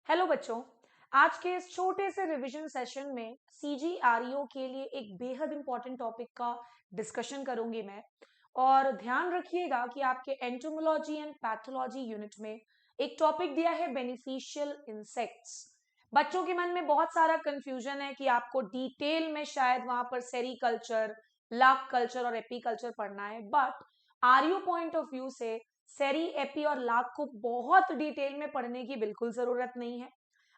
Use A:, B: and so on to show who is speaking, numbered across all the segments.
A: Hello बच्चों, आज के इस छोटे से रिवीजन सेशन में सीजीआरईओ के लिए एक बेहद इंपॉर्टेंट टॉपिक का डिस्कशन करूंगी मैं। और ध्यान रखिएगा कि आपके एंटोमोलॉजी एंड पैथोलॉजी यूनिट में एक टॉपिक दिया है बेनिफिशियल इंसेक्ट्स। बच्चों के मन में बहुत सारा कंफ्यूजन है कि आपको डिटेल में शायद वहां पर सेरीकल्चर, लाख कल्चर और एपीकल्चर पढ़ना है, but RU point of view से सेरी, एपी और लाख को बहुत डिटेल में पढ़ने की बिल्कुल जरूरत नहीं है।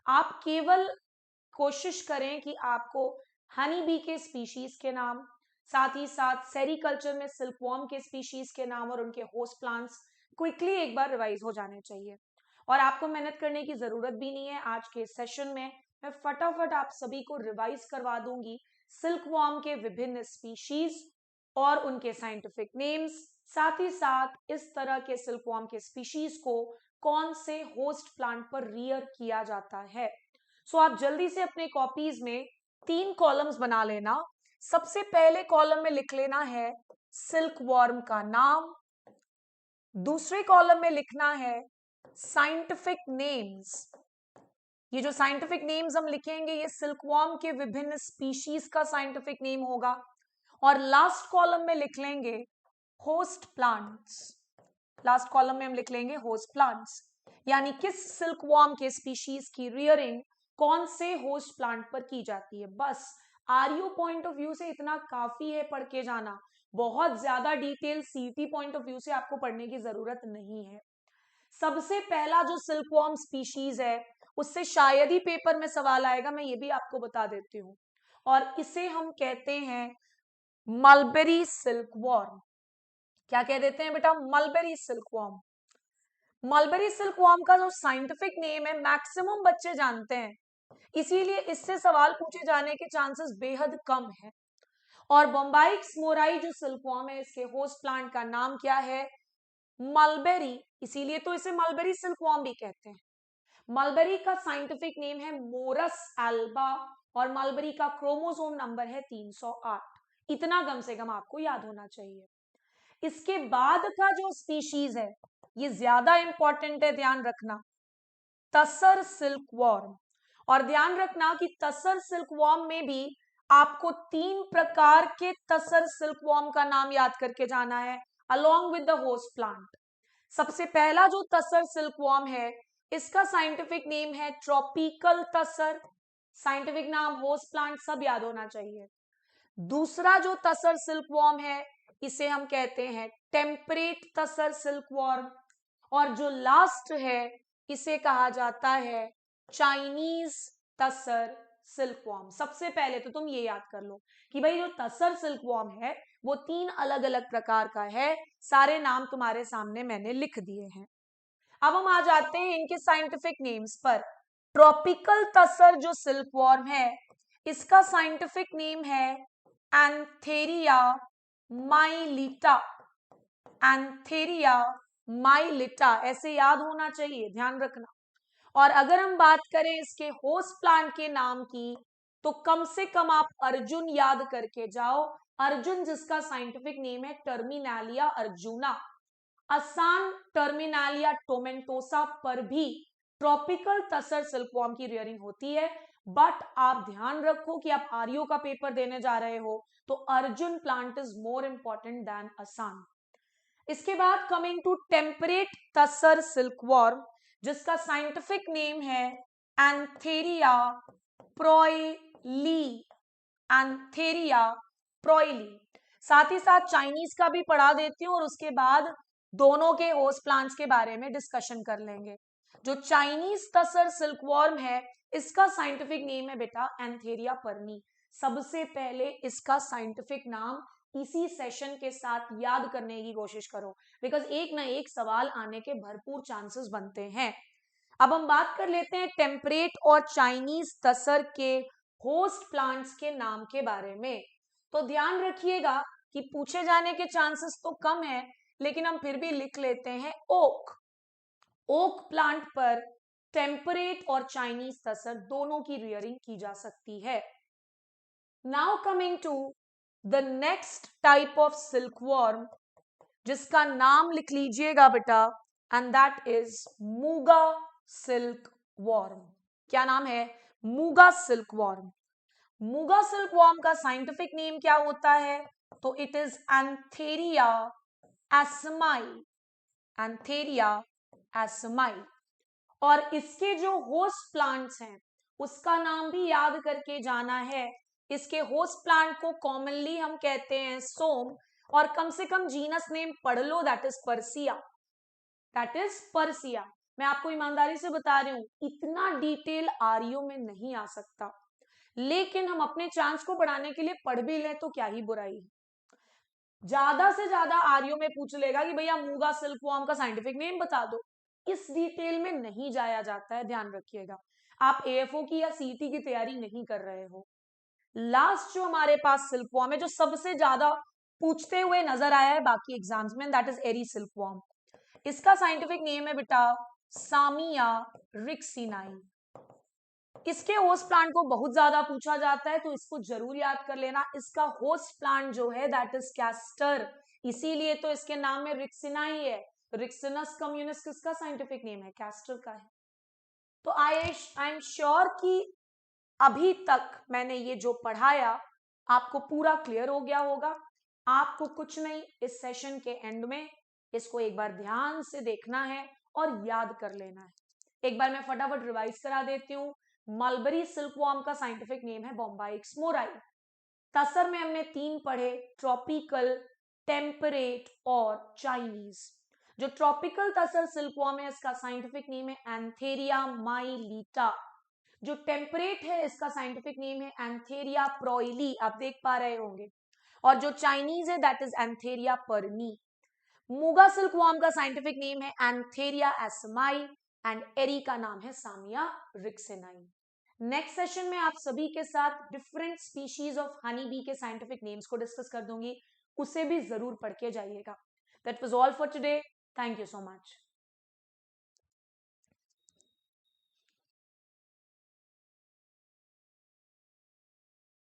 A: आप केवल कोशिश करें कि आपको हनी बी के स्पीशीज के नाम, साथ ही साथ सेरीकल्चर में सिल्कवॉर्म के स्पीशीज के नाम और उनके होस्ट प्लांट्स क्विकली एक बार रिवाइज हो जाने चाहिए। और आपको मेहनत करने की जरूरत भी नहीं है। आज के सेशन में मैं फटाफट आप सभी को रिवाइज करवा दूंगी सिल्कवॉर्म के विभिन्न स्पीशीज और उनके साइंटिफिक नेम्स, साथ ही साथ इस तरह के सिल्कवॉर्म के स्पीशीज को कौन से होस्ट प्लांट पर रियर किया जाता है। सो आप जल्दी से अपने कॉपीज में 3 कॉलम्स बना लेना। सबसे पहले कॉलम में लिख लेना है सिल्कवॉर्म का नाम, दूसरे कॉलम में लिखना है साइंटिफिक नेम्स। ये जो साइंटिफिक नेम्स हम लिखेंगे ये सिल्कवॉर्म के विभिन्न स्पीशीज का साइंटिफिक नेम होगा। और लास्ट कॉलम में लिख लेंगे होस्ट प्लांट्स। लास्ट कॉलम में हम लिख लेंगे होस्ट प्लांट्स, यानी किस सिल्कवॉर्म के स्पीशीज की रियरिंग कौन से होस्ट प्लांट पर की जाती है। बस आरयू पॉइंट ऑफ व्यू से इतना काफी है पढ़ के जाना। बहुत ज्यादा डिटेल सीटी पॉइंट ऑफ व्यू से आपको पढ़ने की जरूरत नहीं है। सबसे पहला जो सिल्कवॉर्म स्पीशीज है उससे शायद ही पेपर में सवाल आएगा, मैं ये भी आपको बता देती हूँ। और इसे हम कहते हैं मलबेरी सिल्कवॉर्म। क्या कह देते हैं बेटा? Mulberry silkworm. मलबेरी सिल्कवॉर्म का जो साइंटिफिक नेम है मैक्सिमम बच्चे जानते हैं, इसीलिए इससे सवाल पूछे जाने के चांसेस बेहद कम है। और बॉम्बाइक्स मोराई जो सिल्कवॉर्म है इसके होस्ट प्लांट का नाम क्या है? मलबेरी, इसीलिए तो इसे मलबेरी सिल्कवॉर्म भी कहते हैं। मलबेरी का साइंटिफिक नेम है मोरस एल्बा और मलबेरी का क्रोमोसोम नंबर है 308। इतना कम से कम आपको याद होना चाहिए। इसके बाद का जो स्पीशीज है ये ज्यादा इंपॉर्टेंट है, ध्यान रखना, तसर सिल्कवॉर्म। और ध्यान रखना कि तसर सिल्कवॉर्म में भी आपको 3 प्रकार के तसर सिल्कवॉर्म का नाम याद करके जाना है along with the host plant. सबसे पहला जो तसर सिल्कवॉर्म है इसका साइंटिफिक नेम है ट्रॉपिकल तसर। साइंटिफिक नाम, होस्ट प्लांट सब याद होना चाहिए। दूसरा जो तसर सिल्कवॉर्म है इसे हम कहते हैं टेम्परेट तसर सिल्कवॉर्म। और जो लास्ट है इसे कहा जाता है चाइनीज तसर सिल्कवॉर्म। सबसे पहले तो तुम ये याद कर लो कि भाई जो तसर सिल्कवॉर्म है वो 3 अलग अलग प्रकार का है। सारे नाम तुम्हारे सामने मैंने लिख दिए हैं। अब हम आ जाते हैं इनके साइंटिफिक नेम्स पर। ट्रॉपिकल तसर जो सिल्कवॉर्म है इसका साइंटिफिक नेम है एंथेरिया माइलिटा। एंथेरिया माइलिटा ऐसे याद होना चाहिए, ध्यान रखना। और अगर हम बात करें इसके होस्ट प्लांट के नाम की तो कम से कम आप अर्जुन याद करके जाओ। अर्जुन जिसका साइंटिफिक नेम है टर्मिनालिया अर्जुना। असान टर्मिनालिया टोमेंटोसा पर भी ट्रॉपिकल तसर सिल्कवॉर्म की रियरिंग होती है। बट आप ध्यान रखो कि आप आर्यो का पेपर देने जा रहे हो तो Arjun plant is more important than Asan. इसके बाद coming to temperate tasar silkworm जिसका साइंटिफिक नेम है एंथेरिया प्रोइली। Antheraea proylei. साथ ही साथ चाइनीज का भी पढ़ा देती हूँ और उसके बाद दोनों के होस्ट प्लांट्स के बारे में डिस्कशन कर लेंगे। जो चाइनीज तसर सिल्कवॉर्म है इसका साइंटिफिक नेम है बेटा एंथेरिया परनी। सबसे पहले इसका साइंटिफिक नाम इसी सेशन के साथ याद करने की कोशिश करो, बिकॉज एक ना एक सवाल आने के भरपूर चांसेस बनते हैं। अब हम बात कर लेते हैं टेम्परेट और चाइनीज तसर के होस्ट प्लांट्स के नाम के बारे में। तो ध्यान रखिएगा कि पूछे जाने के चांसेस तो कम है, लेकिन हम फिर भी लिख लेते हैं ओक। ओक प्लांट पर टेम्परेट और चाइनीज तसर दोनों की रियरिंग की जा सकती है। Now coming to the next type of silkworm जिसका नाम लिख लीजिएगा बेटा, and that is muga silk worm. क्या नाम है? Muga silk worm. Muga silk worm का साइंटिफिक नेम क्या होता है? तो it is Antheraea assama. Antheraea assama. और इसके जो होस्ट प्लांट्स हैं उसका नाम भी याद करके जाना है। इसके होस्ट प्लांट को कॉमनली हम कहते हैं सोम, और कम से कम जीनस नेम पढ़ लो, that is Persia. That is Persia. मैं आपको ईमानदारी से बता रही हूं, इतना डिटेल आर्यो में नहीं आ सकता, लेकिन हम अपने चांस को बढ़ाने के लिए पढ़ भी लें तो क्या ही बुराई है। ज्यादा से ज्यादा आर्यो में पूछ लेगा कि भैया मूगा सिल्क वॉर्म का साइंटिफिक नेम बता दो। इस डिटेल में नहीं जाया जाता है, ध्यान रखिएगा। आप एएफओ की या सीटी की तैयारी नहीं कर रहे हो। लास्ट जो हमारे पास सिल्क वॉर्म है, जो सबसे ज्यादा पूछते हुए नजर आया है बाकी एग्जाम्स में, that is eri silk worm. इसका साइंटिफिक नेम है बेटा सामिया रिक्सिनाई। इसके होस्ट प्लांट को बहुत ज्यादा पूछा जाता है, तो इसको जरूर याद कर लेना। इसका होस्ट प्लांट जो है दैट इज कैस्टर, इसीलिए तो इसके नाम में रिक्सिनाई है। रिक्सिनस कम्युनिस किसका साइंटिफिक नेम है? कैस्टर का है। तो आई एम श्योर कि अभी तक मैंने ये जो पढ़ाया आपको पूरा क्लियर हो गया होगा। आपको कुछ नहीं, इस सेशन के एंड में इसको एक बार ध्यान से देखना है और याद कर लेना है। एक बार मैं फटाफट रिवाइज करा देती हूँ। मलबरी सिल्क वॉर्म का साइंटिफिक नेम है बोम्बाइक्स मोराई। तसर में हमने 3 पढ़े, ट्रॉपिकल, टेम्परेट और चाइनीज। जो ट्रॉपिकल तसर सिल्क वॉर्म है इसका साइंटिफिक नेम है एंथेरिया माइलीटा। जो टेम्परेट है इसका साइंटिफिक नेम है एंथेरिया प्रोइली, आप देख पा रहे होंगे। और जो चाइनीज है that is antheraea pernyi. Muga silk worm का साइंटिफिक नेम है एंथेरिया एसमाई एंड एरी का नाम है सामिया रिक्सेनाई। नेक्स्ट सेशन में आप सभी के साथ different species of honey bee के साइंटिफिक नेम्स को डिस्कस कर दूंगी, उसे भी जरूर पढ़ के जाइएगा। That was all for today. Thank you so much.